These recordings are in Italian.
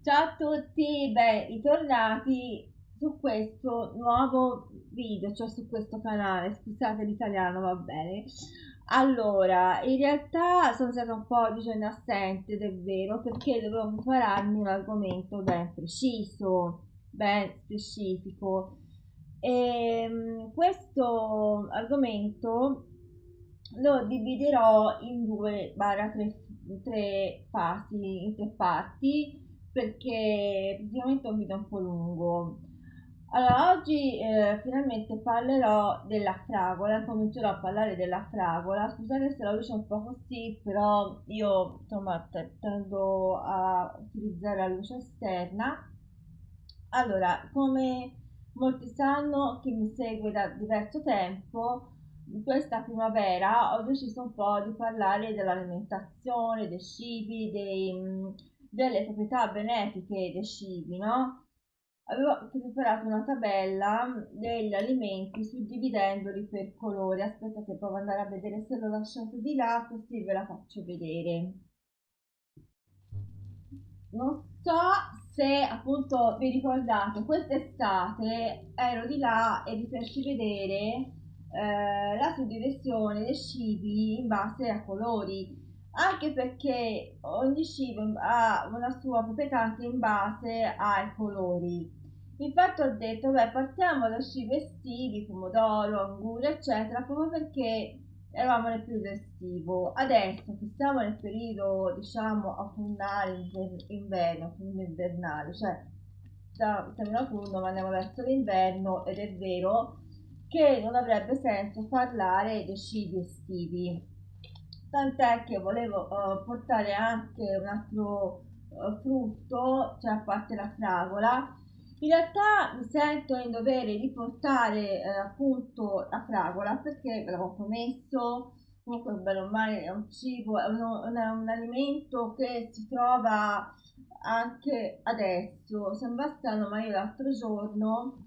Ciao a tutti, ritornati su questo nuovo video, cioè su questo canale. Scusate l'italiano, va bene. Allora, in realtà sono stata un po' di giorni assente, ed è vero, perché dovevo prepararmi un argomento ben preciso, ben specifico. Questo argomento lo dividerò in due, barra tre fasi, in tre parti, perché praticamente è un video un po' lungo. Allora, oggi finalmente parlerò della fragola, comincerò a parlare della fragola. Scusate se la luce è un po' così, però io insomma tendo a utilizzare la luce esterna. Allora, come molti sanno, chi mi segue da diverso tempo, in questa primavera ho deciso un po' di parlare dell'alimentazione, dei cibi, delle proprietà benefiche dei cibi, no? Avevo preparato una tabella degli alimenti suddividendoli per colore. Aspettate, provo ad andare a vedere se l'ho lasciato di là, così ve la faccio vedere. Non so se appunto vi ricordate, quest'estate ero di là e vi feci vedere la suddivisione dei cibi in base a colori, anche perché ogni cibo ha una sua proprietà anche in base ai colori. Infatti ho detto, beh, partiamo dai cibi estivi, pomodoro, anguria, eccetera, proprio perché eravamo nel periodo estivo. Adesso che siamo nel periodo, diciamo, autunnale, inverno, autunno invernale, cioè siamo in autunno ma andiamo verso l'inverno ed è vero che non avrebbe senso parlare dei cibi estivi. Tant'è che volevo portare anche un altro frutto, cioè a parte la fragola. In realtà mi sento in dovere di portare appunto la fragola perché ve l'avevo promesso, comunque bene o male è un cibo, è un alimento che si trova anche adesso. Sembra strano, ma io l'altro giorno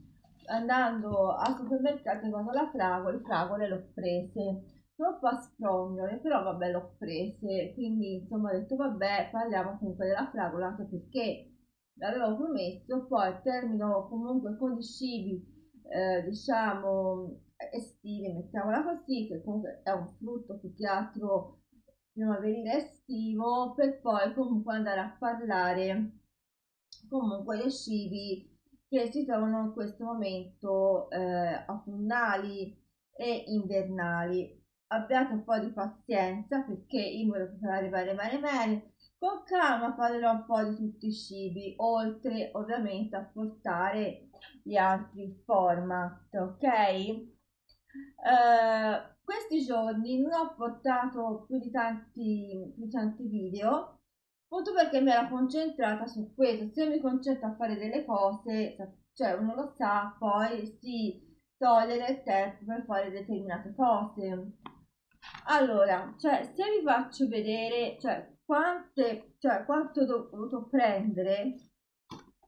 andando al supermercato ho trovato la fragola, le fragole l'ho prese. Sono un po' a sprognole, però vabbè l'ho prese, quindi insomma ho detto vabbè parliamo comunque della fragola anche perché l'avevo promesso, poi termino comunque con i cibi, diciamo, estivi, mettiamola così, che comunque è un frutto più che altro primaverile estivo, per poi comunque andare a parlare comunque dei cibi che si trovano in questo momento autunnali e invernali. Abbiate un po' di pazienza perché io voglio preparare bene. Con calma parlerò un po' di tutti i cibi, oltre ovviamente a portare gli altri format, ok? Questi giorni non ho portato più di tanti video, appunto perché mi ero concentrata su questo. Se mi concentro a fare delle cose, cioè uno lo sa, poi si toglie del tempo per fare determinate cose. Allora, cioè, se vi faccio vedere, cioè, quanto ho dovuto prendere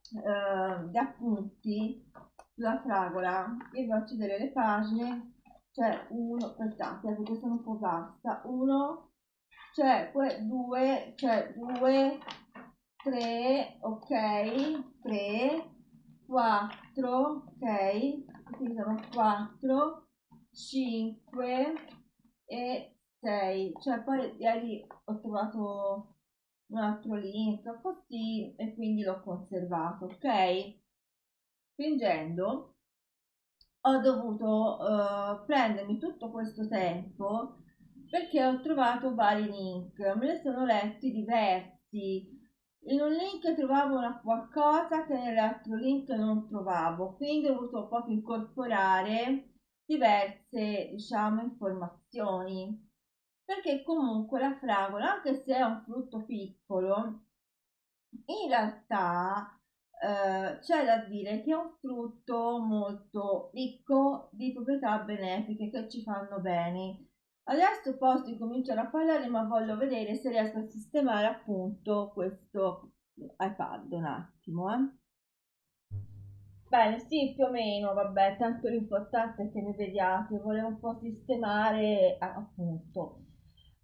di appunti sulla fragola, io vi faccio vedere le pagine, cioè uno, aspettate, perché sono un po' bassa, uno, due, tre, ok, tre, quattro, ok, quindi sono quattro, 5 e 6, cioè poi ieri ho trovato un altro link così e quindi l'ho conservato, ok? Spingendo ho dovuto prendermi tutto questo tempo perché ho trovato vari link, me ne sono letti diversi. In un link trovavo una qualcosa che nell'altro link non trovavo, quindi ho dovuto proprio incorporare diverse, diciamo, informazioni. Perché comunque la fragola, anche se è un frutto piccolo, in realtà c'è da dire che è un frutto molto ricco di proprietà benefiche che ci fanno bene. Adesso posso cominciare a parlare, ma voglio vedere se riesco a sistemare appunto questo iPad un attimo. Bene, sì, più o meno, vabbè, tanto l'importante è che mi vediate, volevo un po' sistemare appunto.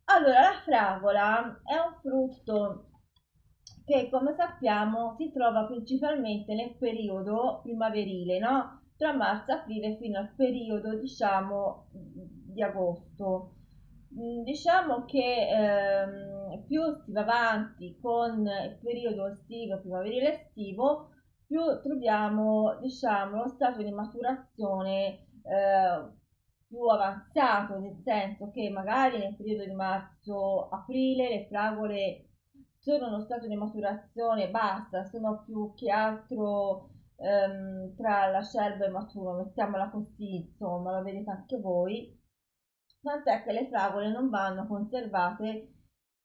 Allora, la fragola è un frutto che come sappiamo si trova principalmente nel periodo primaverile, no? Tra marzo e aprile fino al periodo, diciamo, di agosto. Diciamo che più si va avanti con il periodo estivo, primaverile estivo, più troviamo, diciamo, lo stato di maturazione più avanzato, nel senso che magari nel periodo di marzo-aprile le fragole sono in uno stato di maturazione bassa, sono più che altro tra l'acerbo e il maturo, mettiamola così, insomma, lo vedete anche voi, tant'è che le fragole non vanno conservate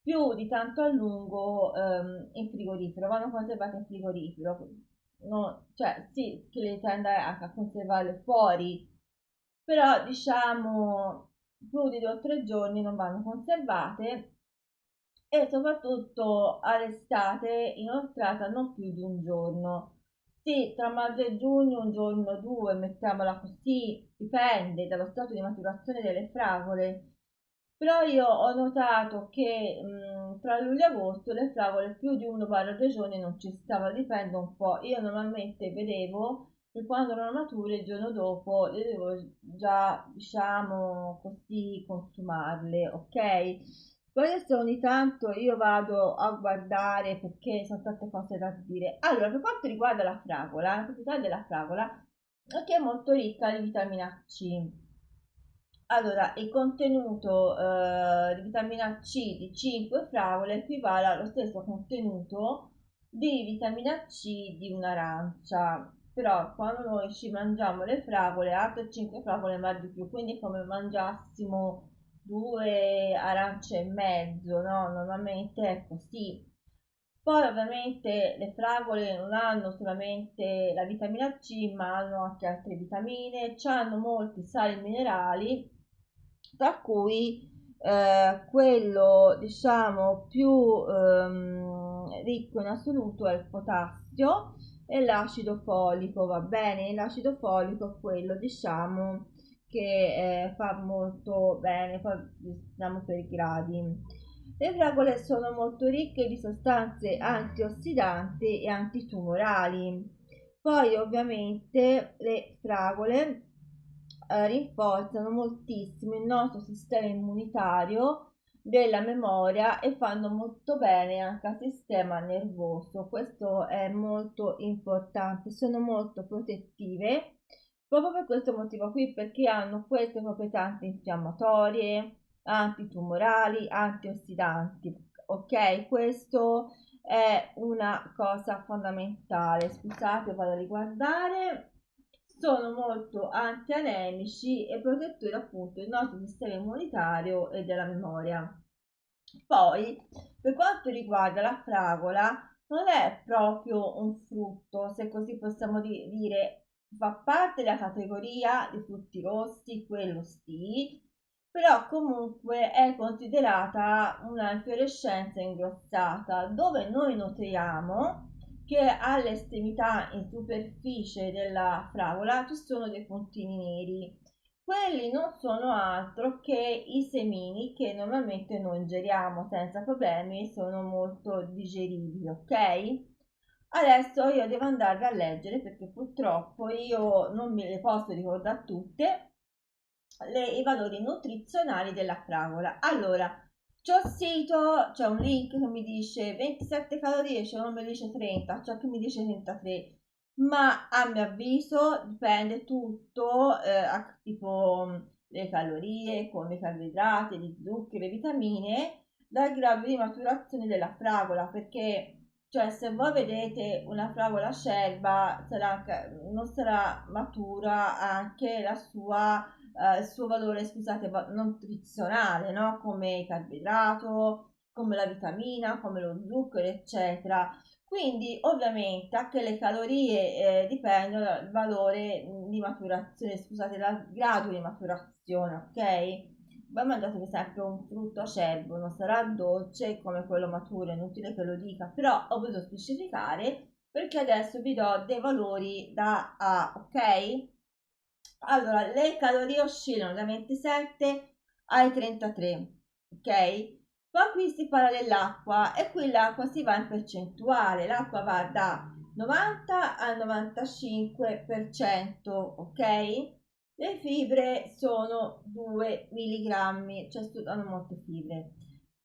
più di tanto a lungo in frigorifero, vanno conservate in frigorifero, no, cioè sì, che le tende anche a conservarle fuori, però diciamo più di 2 o 3 giorni non vanno conservate e soprattutto all'estate inoltrata non più di un giorno. Sì, tra maggio e giugno un giorno o due, mettiamola così, dipende dallo stato di maturazione delle fragole. Però io ho notato che tra luglio e agosto le fragole più di 1-2 giorni non ci stavano, dipende un po'. Io normalmente vedevo che quando erano mature il giorno dopo le devo già, diciamo così, consumarle, ok? Poi adesso ogni tanto io vado a guardare perché sono tante cose da dire. Allora, per quanto riguarda la fragola, la proprietà della fragola è che è molto ricca di vitamina C. Allora, il contenuto di vitamina C di 5 fragole equivale allo stesso contenuto di vitamina C di un'arancia. Però quando noi ci mangiamo le fragole, altre 5 fragole ma di più, quindi è come mangiassimo 2 arance e mezzo, no? Normalmente è così. Poi ovviamente le fragole non hanno solamente la vitamina C, ma hanno anche altre vitamine, hanno molti sali minerali, tra cui quello diciamo più ricco in assoluto è il potassio e l'acido folico, va bene? L'acido folico è quello diciamo che fa molto bene, poi diciamo per i gradi. Le fragole sono molto ricche di sostanze antiossidanti e antitumorali. Poi ovviamente le fragole rinforzano moltissimo il nostro sistema immunitario, della memoria e fanno molto bene anche al sistema nervoso. Questo è molto importante, sono molto protettive proprio per questo motivo qui, perché hanno queste proprietà antinfiammatorie, antitumorali, antiossidanti. Ok, questo è una cosa fondamentale. Scusate, vado a riguardare. Sono molto antianemici e protettori appunto del nostro sistema immunitario e della memoria. Poi, per quanto riguarda la fragola, non è proprio un frutto, se così possiamo dire, fa parte della categoria dei frutti rossi, quello sì, però comunque è considerata una infiorescenza ingrossata, dove noi notiamo che all'estremità in superficie della fragola ci sono dei puntini neri. Quelli non sono altro che i semini che normalmente noi ingeriamo senza problemi, sono molto digeribili, ok? Adesso io devo andarvi a leggere perché purtroppo io non me le posso ricordare tutte, i valori nutrizionali della fragola. Allora, c'è un sito, c'è un link che mi dice 27 calorie, c'è uno che mi dice 30, c'è chi mi dice 33, ma a mio avviso dipende tutto, tipo le calorie, come i carboidrati, gli zuccheri, le vitamine, dal grado di maturazione della fragola, perché cioè se voi vedete una fragola acerba non sarà matura anche il suo valore, scusate, nutrizionale, no? Come il carboidrato, come la vitamina, come lo zucchero, eccetera. Quindi ovviamente anche le calorie dipendono dal valore di maturazione, scusate, dal grado di maturazione, ok? Voi mangiatevi sempre un frutto acerbo, non sarà dolce come quello maturo, è inutile che lo dica, però ho voluto specificare perché adesso vi do dei valori da A, ok? Allora, le calorie oscillano da 27 ai 33, ok? Poi qui si parla dell'acqua e qui l'acqua si va in percentuale, l'acqua va da 90 al 95%, ok? Le fibre sono 2 mg, cioè hanno molte fibre.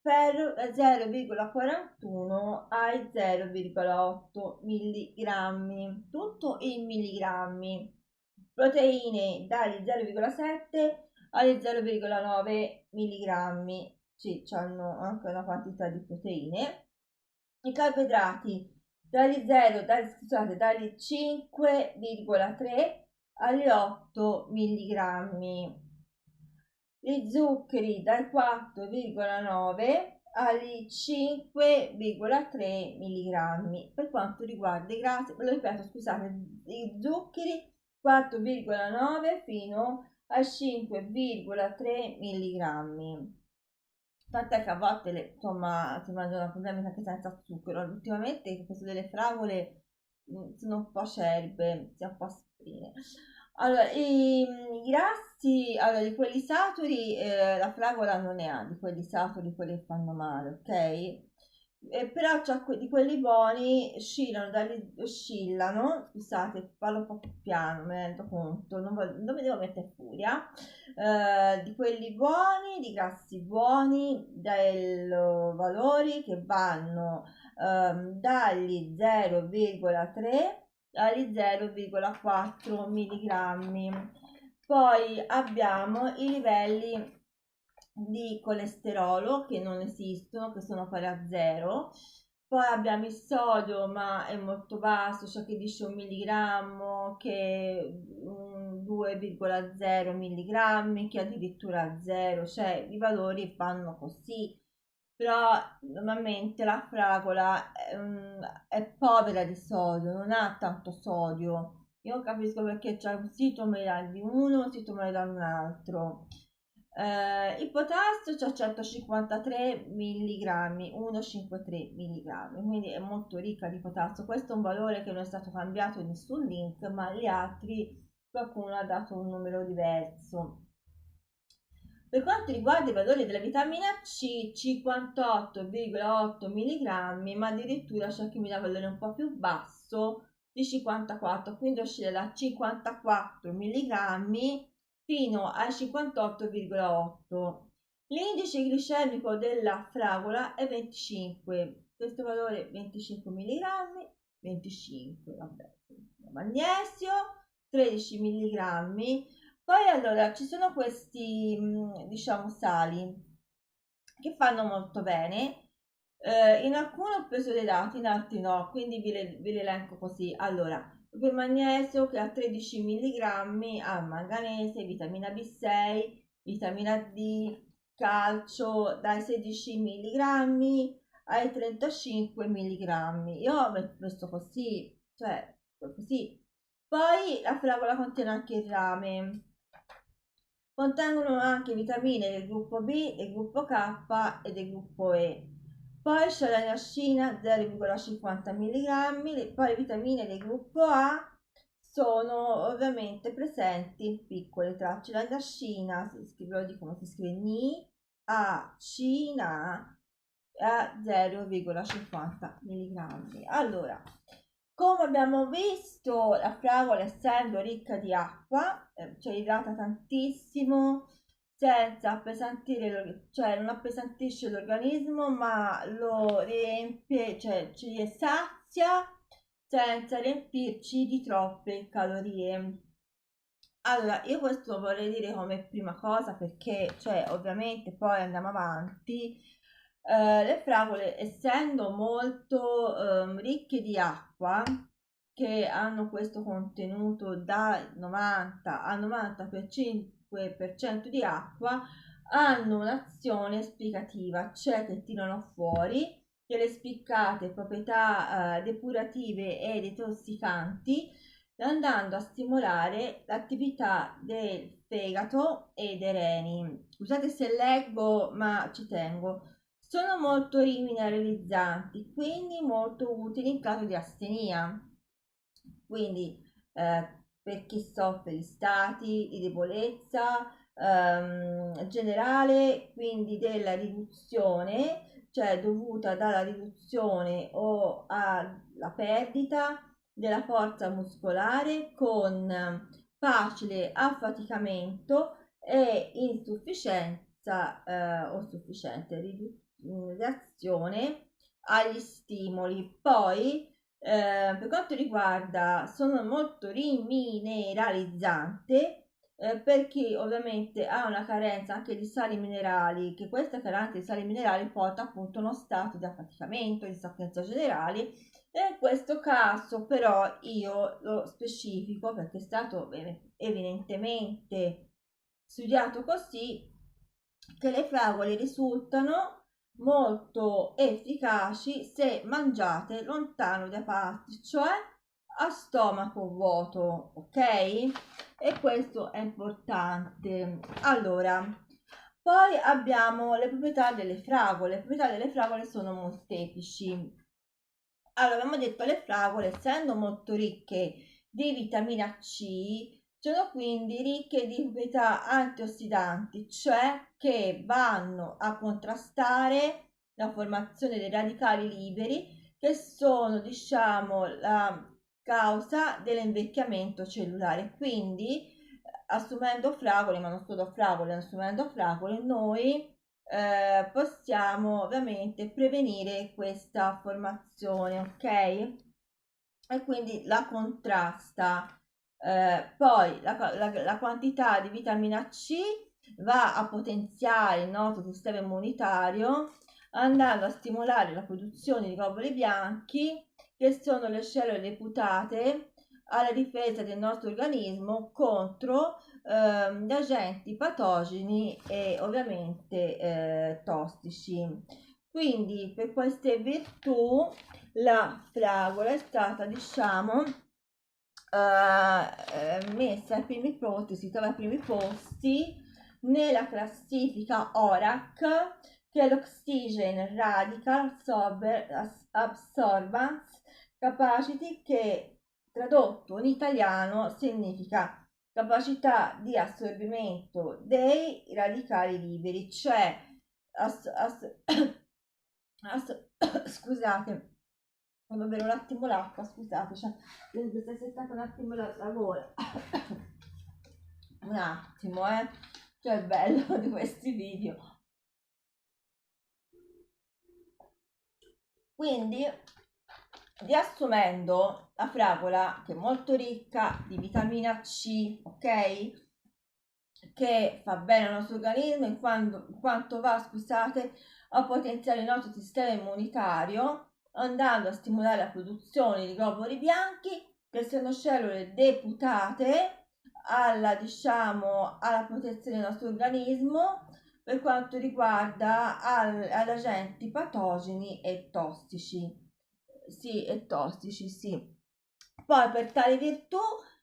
Ferro da 0,41 ai 0,8 mg, tutto in milligrammi. Proteine dagli 0,7 alle 0,9 mg, sì, hanno anche una quantità di proteine. I carboidrati dagli 5,3 agli 8 mg. Gli zuccheri dal 4,9 agli 5,3 mg. Per quanto riguarda i grassi, ve lo ripeto, scusate, i zuccheri 4,9 fino a 5,3 mg. Tant'è che a volte insomma si mangiano problemi anche senza zucchero. Ultimamente questo delle fragole sono un po' acerbe, sono un po' asprine. Allora, i grassi, allora, di quelli saturi, la fragola non ne ha, di quelli saturi, quelli che fanno male, ok? Però di quelli buoni oscillano, scusate, parlo un po' più piano, me ne rendo conto, non mi devo mettere furia, di quelli buoni, di grassi buoni, dai valori che vanno dagli 0,3 agli 0,4 mg. Poi abbiamo i livelli di colesterolo che non esistono, che sono pari a 0. Poi abbiamo il sodio, ma è molto basso, c'è chi dice 1 mg, che 2,0 mg, che addirittura 0, cioè i valori vanno così. Però normalmente la fragola è povera di sodio, non ha tanto sodio. Io non capisco perché c'è un sito me dà di uno, un sito me ne dà un altro. Il potassio c'è 153 mg, 153 mg, quindi è molto ricca di potassio. Questo è un valore che non è stato cambiato in nessun link, ma gli altri qualcuno ha dato un numero diverso. Per quanto riguarda i valori della vitamina C, 58,8 mg, ma addirittura c'è chi mi dà un valore un po' più basso di 54, quindi oscilla da 54 mg fino a 58,8. L'indice glicemico della fragola è 25, questo valore 25 mg, 25, vabbè. Magnesio 13 mg. Poi allora ci sono questi, diciamo, sali che fanno molto bene. In alcuni ho preso dei dati, in altri no, quindi ve li elenco così. Allora, per magnesio che ha 13 mg, ha manganese, vitamina B6, vitamina D, calcio dai 16 mg ai 35 mg. Io ho messo così, cioè così. Poi la fragola contiene anche il rame. Contengono anche vitamine del gruppo B, del gruppo K e del gruppo E. Poi c'è la niacina 0,50 mg, poi le vitamine del gruppo A sono ovviamente presenti in piccole tracce. La niacina, ve lo dico come si scrive, Ni, A, Cina, a 0,50 mg. Allora, come abbiamo visto, la fragola, essendo ricca di acqua, cioè idrata tantissimo, senza appesantire, cioè non appesantisce l'organismo, ma lo riempie, cioè ci sazia senza riempirci di troppe calorie. Allora, io questo vorrei dire come prima cosa perché, cioè, ovviamente poi andiamo avanti. Le fragole, essendo molto ricche di acqua, che hanno questo contenuto da 90 al 95% di acqua, hanno un'azione esplicativa, cioè che tirano fuori delle spiccate proprietà depurative e detosificanti, andando a stimolare l'attività del fegato e dei reni. Scusate se leggo, ma ci tengo. Sono molto mineralizzanti, quindi molto utili in caso di astenia. Quindi per chi soffre di stati di debolezza, generale, quindi della riduzione, cioè dovuta dalla riduzione o alla perdita della forza muscolare con facile affaticamento e insufficienza o sufficiente reazione agli stimoli. Poi per quanto riguarda, sono molto rimineralizzante perché ovviamente ha una carenza anche di sali minerali, che questa carenza di sali minerali porta appunto a uno stato di affaticamento, di stanchezza generale. E in questo caso però io lo specifico perché è stato evidentemente studiato così, che le fragole risultano molto efficaci se mangiate lontano dai pasti, cioè a stomaco vuoto, ok? E questo è importante. Allora, poi abbiamo le proprietà delle fragole. Le proprietà delle fragole sono molteplici. Allora, abbiamo detto le fragole, essendo molto ricche di vitamina C, sono quindi ricche di proprietà antiossidanti, cioè che vanno a contrastare la formazione dei radicali liberi, che sono, diciamo, la causa dell'invecchiamento cellulare. Quindi, assumendo fragole, ma non solo fragole, assumendo fragole, noi possiamo ovviamente prevenire questa formazione, ok? E quindi la contrasta. Poi la quantità di vitamina C va a potenziare il nostro sistema immunitario andando a stimolare la produzione di globuli bianchi, che sono le cellule deputate alla difesa del nostro organismo contro gli agenti patogeni e ovviamente tossici. Quindi per queste virtù la fragola è stata, diciamo, messa ai primi posti, si trova ai primi posti nella classifica ORAC, che è l'Oxygen Radical Absorbance Capacity, che tradotto in italiano significa capacità di assorbimento dei radicali liberi, cioè scusate, devo bere un attimo l'acqua, scusate, cioè, mi sta seccando un attimo la gola. Un attimo, cioè è bello di questi video. Quindi, riassumendo, la fragola, che è molto ricca di vitamina C, ok? Che fa bene al nostro organismo in quanto va, scusate, a potenziare il nostro sistema immunitario, andando a stimolare la produzione di globuli bianchi, che sono cellule deputate alla, diciamo, alla protezione del nostro organismo per quanto riguarda agli agenti patogeni e tossici. Sì, e tossici, sì. Poi per tale virtù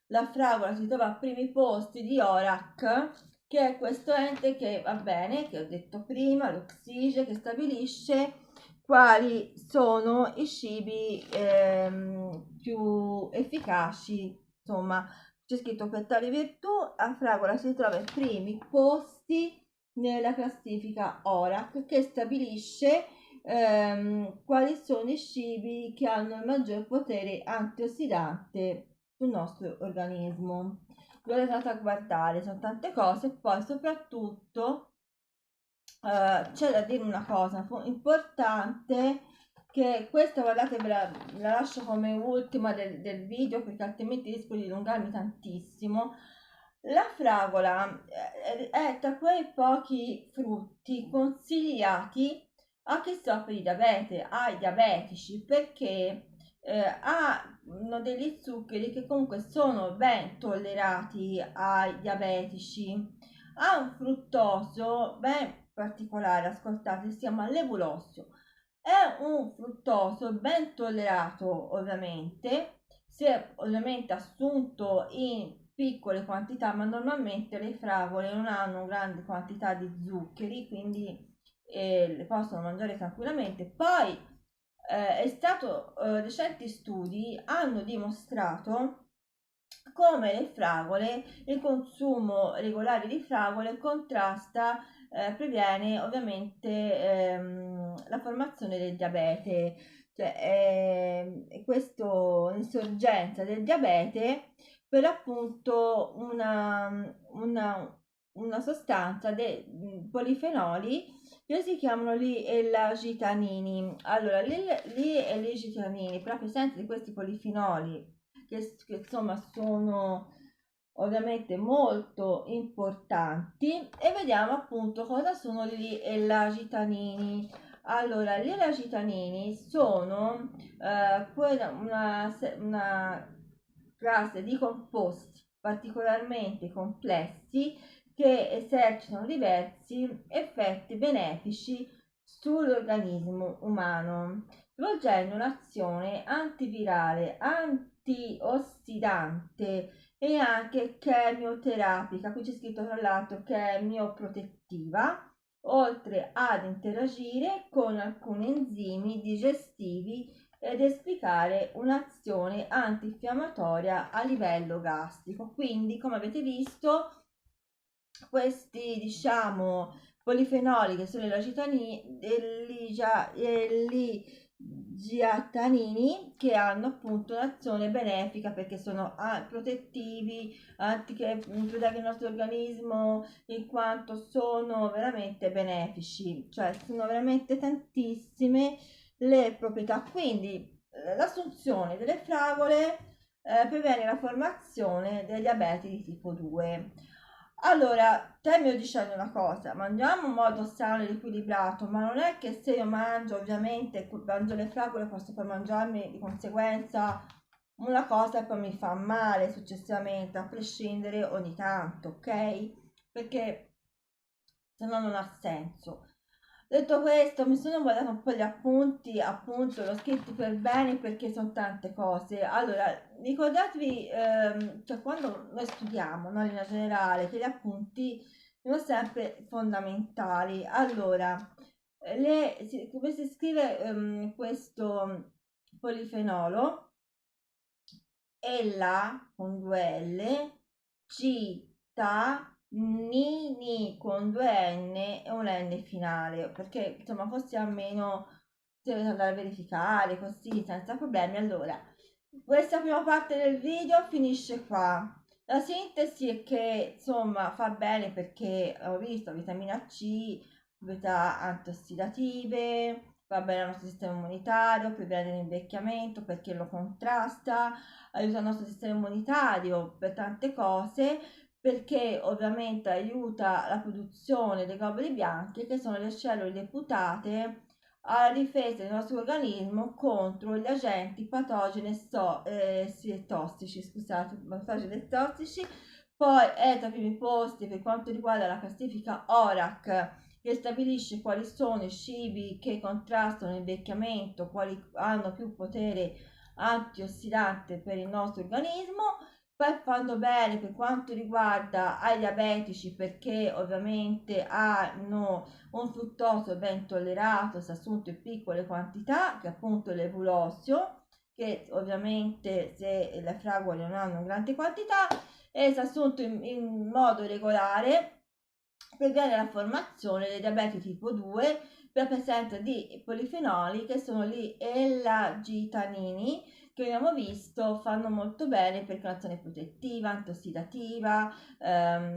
la fragola si trova a primi posti di ORAC, che è questo ente che va bene, che ho detto prima, l'Oxige, che stabilisce quali sono i cibi più efficaci. Insomma, c'è scritto per tale virtù la fragola si trova ai primi posti nella classifica ORAC, che stabilisce quali sono i cibi che hanno il maggior potere antiossidante sul nostro organismo. Ve l'ho andata a guardare, sono tante cose, poi soprattutto c'è da dire una cosa importante, che questa, guardate, ve la lascio come ultima del video perché altrimenti rischio di dilungarmi tantissimo. La fragola è tra quei pochi frutti consigliati a chi soffre di diabete, ai diabetici, perché hanno degli zuccheri che comunque sono ben tollerati ai diabetici. Ha un fruttoso ben particolare, ascoltate, si chiama levulossio. È un fruttoso ben tollerato, ovviamente, se ovviamente assunto in piccole quantità, ma normalmente le fragole non hanno grandi quantità di zuccheri, quindi le possono mangiare tranquillamente. Poi recenti studi hanno dimostrato come le fragole, il consumo regolare di fragole contrasta, previene ovviamente la formazione del diabete, cioè questo l'insorgenza del diabete per appunto una sostanza dei polifenoli che si chiamano gli elagitanini. Allora, gli elagitanini, per la presenza di questi polifenoli che insomma sono ovviamente molto importanti, e vediamo appunto cosa sono gli elagitanini. Allora, gli elagitanini sono una classe di composti particolarmente complessi che esercitano diversi effetti benefici sull'organismo umano, svolgendo un'azione antivirale, antiossidante e anche chemioterapica. Qui c'è scritto tra l'altro chemioprotettiva, oltre ad interagire con alcuni enzimi digestivi ed esplicare un'azione antinfiammatoria a livello gastrico. Quindi, come avete visto, questi diciamo polifenoli che sono giatanini, che hanno appunto un'azione benefica perché sono protettivi, che proteggono il nostro organismo, in quanto sono veramente benefici, cioè sono veramente tantissime le proprietà. Quindi l'assunzione delle fragole previene la formazione del diabete di tipo 2. Allora, te mi dicendo una cosa, mangiamo in modo sano ed equilibrato, ma non è che se io mangio, ovviamente, mangio le fragole, posso poi mangiarmi di conseguenza una cosa e poi mi fa male successivamente, a prescindere ogni tanto, ok? Perché se no non ha senso. Detto questo, mi sono guardato un po' gli appunti, appunto, l'ho scritti per bene perché sono tante cose. Allora, ricordatevi, cioè quando noi studiamo, no, in linea generale, che gli appunti sono sempre fondamentali. Allora, come si scrive questo polifenolo? Ella con due L, cita, Nini con due N e un N finale, perché insomma fosse almeno si deve andare a verificare così senza problemi. Allora, questa prima parte del video finisce qua. La sintesi è che insomma fa bene perché ho visto vitamina C, proprietà antiossidative, va bene al nostro sistema immunitario, previene l'invecchiamento perché lo contrasta, aiuta il nostro sistema immunitario per tante cose, perché ovviamente aiuta la produzione dei globuli bianchi, che sono le cellule deputate alla difesa del nostro organismo contro gli agenti patogeni e tossici, scusate, patogeni e tossici. Poi è tra i primi posti per quanto riguarda la classifica ORAC, che stabilisce quali sono i cibi che contrastano l'invecchiamento, quali hanno più potere antiossidante per il nostro organismo. Poi fanno bene per quanto riguarda ai diabetici, perché ovviamente hanno un fruttosio ben tollerato se assunto in piccole quantità, che è appunto l'evulosio, che ovviamente se le fragole non hanno grandi quantità, e se assunto in modo regolare previene la formazione del diabete tipo 2 per presenza di polifenoli che sono gli elagitanini, che abbiamo visto fanno molto bene per un'azione protettiva, antiossidativa,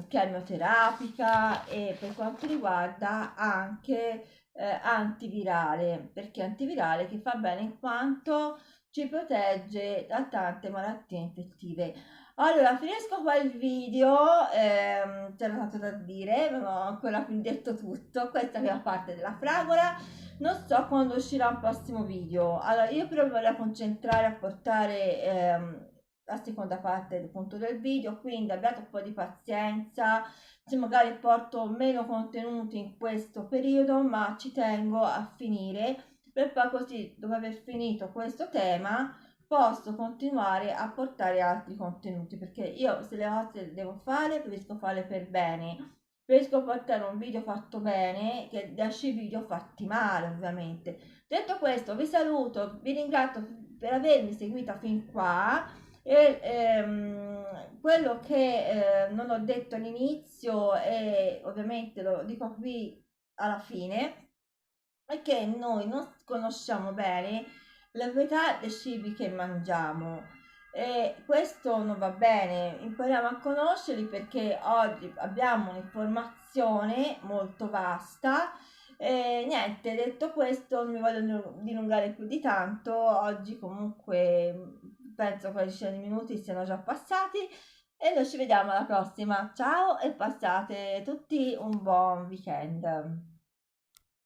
chemioterapica, e per quanto riguarda anche antivirale, perché antivirale che fa bene in quanto ci protegge da tante malattie infettive. Allora, finisco qua il video, c'era tanto da dire, non ho ancora detto tutto. Questa è la parte della fragola. Non so quando uscirà un prossimo video. Allora, io però mi voglio concentrare a portare la seconda parte appunto del video, quindi abbiate un po' di pazienza. Se magari porto meno contenuti in questo periodo, ma ci tengo a finire per poi così, dopo aver finito questo tema, posso continuare a portare altri contenuti, perché io se le cose devo fare preferisco farle per bene, preferisco portare un video fatto bene che 10 video fatti male, ovviamente. Detto questo, vi saluto, vi ringrazio per avermi seguita fin qua E, quello che non ho detto all'inizio e ovviamente lo dico qui alla fine è che noi non conosciamo bene la proprietà dei cibi che mangiamo e questo non va bene, impariamo a conoscerli perché oggi abbiamo un'informazione molto vasta e niente, detto questo, non mi voglio dilungare più di tanto. Oggi comunque penso che 10 minuti siano già passati e noi ci vediamo alla prossima. Ciao e passate tutti un buon weekend.